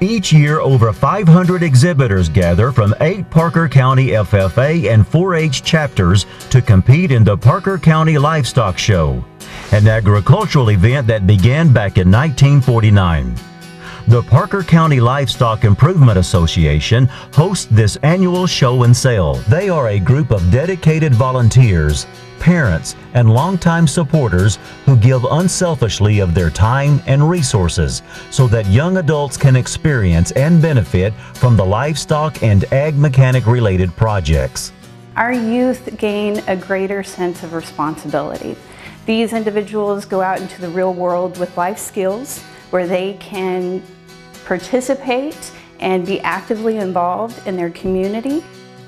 Each year, over 500 exhibitors gather from 8 Parker County FFA and 4-H chapters to compete in the Parker County Livestock Show, an agricultural event that began back in 1949. The Parker County Livestock Improvement Association hosts this annual show and sale. They are a group of dedicated volunteers, parents, and longtime supporters who give unselfishly of their time and resources so that young adults can experience and benefit from the livestock and ag mechanic related projects. Our youth gain a greater sense of responsibility. These individuals go out into the real world with life skills where they can participate and be actively involved in their community.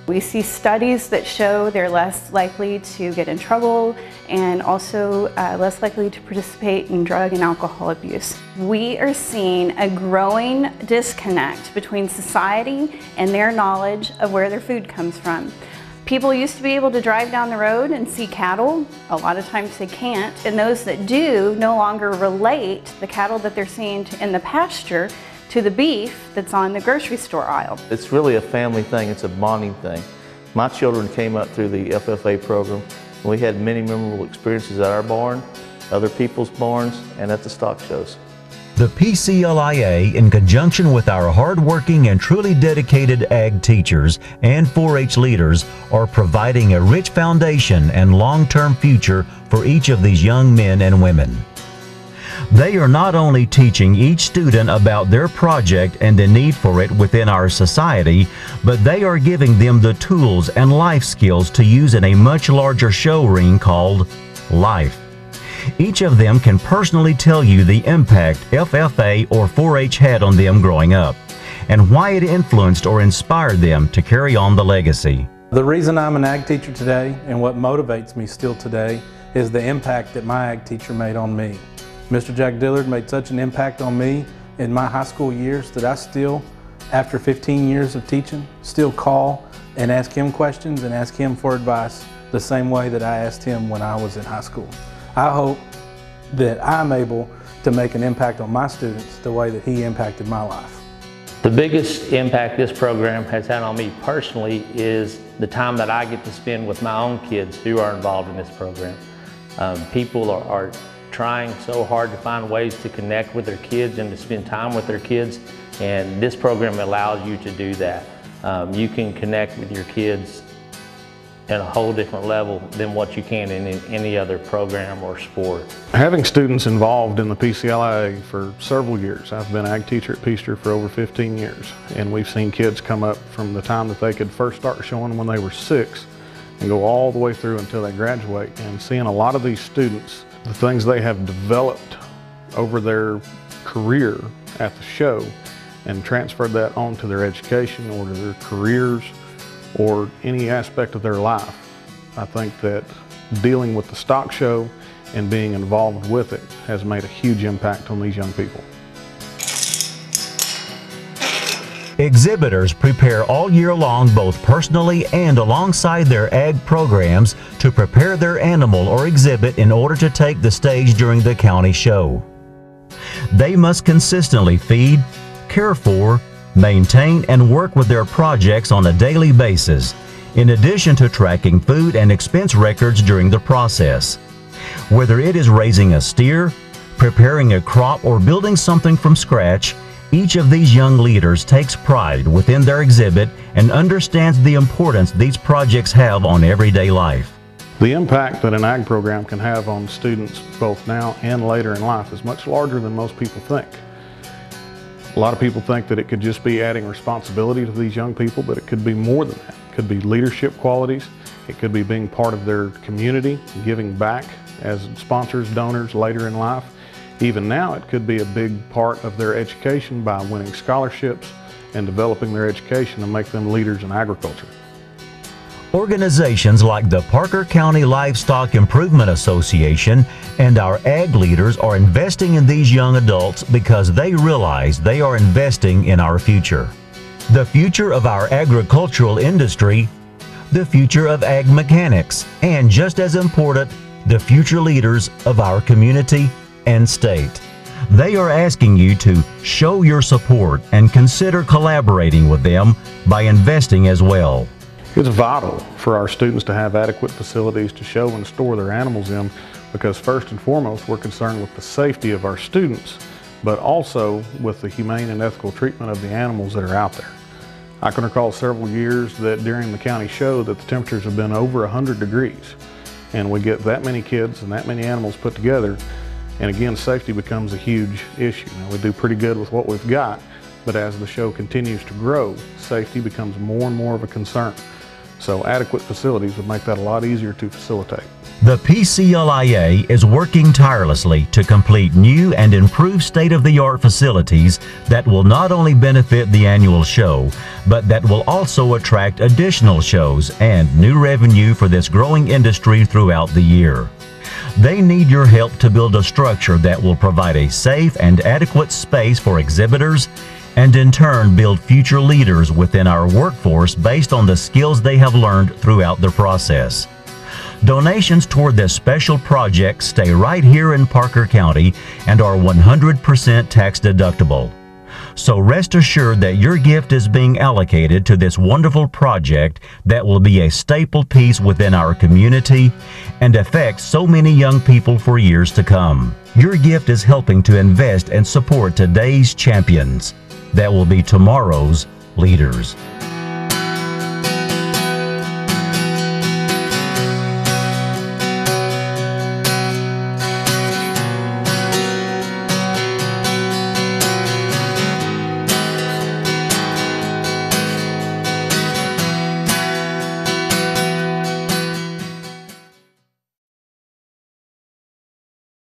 We see studies that show they're less likely to get in trouble and also less likely to participate in drug and alcohol abuse. We are seeing a growing disconnect between society and their knowledge of where their food comes from. People used to be able to drive down the road and see cattle. A lot of times they can't, and those that do no longer relate the cattle that they're seeing in the pasture to the beef that's on the grocery store aisle. It's really a family thing, it's a bonding thing. My children came up through the FFA program, and we had many memorable experiences at our barn, other people's barns, and at the stock shows. The PCLIA, in conjunction with our hardworking and truly dedicated ag teachers and 4-H leaders, are providing a rich foundation and long-term future for each of these young men and women. They are not only teaching each student about their project and the need for it within our society, but they are giving them the tools and life skills to use in a much larger show ring called life. Each of them can personally tell you the impact FFA or 4-H had on them growing up, and why it influenced or inspired them to carry on the legacy. The reason I'm an ag teacher today and what motivates me still today is the impact that my ag teacher made on me. Mr. Jack Dillard made such an impact on me in my high school years that I still, after 15 years of teaching, still call and ask him questions and ask him for advice the same way that I asked him when I was in high school. I hope that I'm able to make an impact on my students the way that he impacted my life. The biggest impact this program has had on me personally is the time that I get to spend with my own kids who are involved in this program. People are trying so hard to find ways to connect with their kids and to spend time with their kids, and this program allows you to do that. You can connect with your kids at a whole different level than what you can in any other program or sport. Having students involved in the PCLIA for several years, I've been ag teacher at Peaster for over 15 years, and we've seen kids come up from the time that they could first start showing when they were 6 and go all the way through until they graduate, and seeing a lot of these students, the things they have developed over their career at the show and transferred that on to their education or to their careers or any aspect of their life. I think that dealing with the stock show and being involved with it has made a huge impact on these young people. Exhibitors prepare all year long, both personally and alongside their ag programs, to prepare their animal or exhibit in order to take the stage during the county show. They must consistently feed, care for, maintain, and work with their projects on a daily basis, in addition to tracking food and expense records during the process. Whether it is raising a steer, preparing a crop, or building something from scratch, each of these young leaders takes pride within their exhibit and understands the importance these projects have on everyday life. The impact that an ag program can have on students both now and later in life is much larger than most people think. A lot of people think that it could just be adding responsibility to these young people, but it could be more than that. It could be leadership qualities. It could be being part of their community, giving back as sponsors, donors later in life. Even now, it could be a big part of their education by winning scholarships and developing their education to make them leaders in agriculture. Organizations like the Parker County Livestock Improvement Association and our ag leaders are investing in these young adults because they realize they are investing in our future. The future of our agricultural industry, the future of ag mechanics, and just as important, the future leaders of our community and state. They are asking you to show your support and consider collaborating with them by investing as well. It's vital for our students to have adequate facilities to show and store their animals in, because first and foremost we're concerned with the safety of our students, but also with the humane and ethical treatment of the animals that are out there. I can recall several years that during the county show that the temperatures have been over 100 degrees, and we get that many kids and that many animals put together, and again, safety becomes a huge issue. Now, we do pretty good with what we've got, but as the show continues to grow, safety becomes more and more of a concern. So adequate facilities would make that a lot easier to facilitate. The PCLIA is working tirelessly to complete new and improved state-of-the-art facilities that will not only benefit the annual show, but that will also attract additional shows and new revenue for this growing industry throughout the year. They need your help to build a structure that will provide a safe and adequate space for exhibitors, and in turn build future leaders within our workforce based on the skills they have learned throughout the process. Donations toward this special project stay right here in Parker County and are 100% tax deductible. So rest assured that your gift is being allocated to this wonderful project that will be a staple piece within our community and affect so many young people for years to come. Your gift is helping to invest and support today's champions that will be tomorrow's leaders.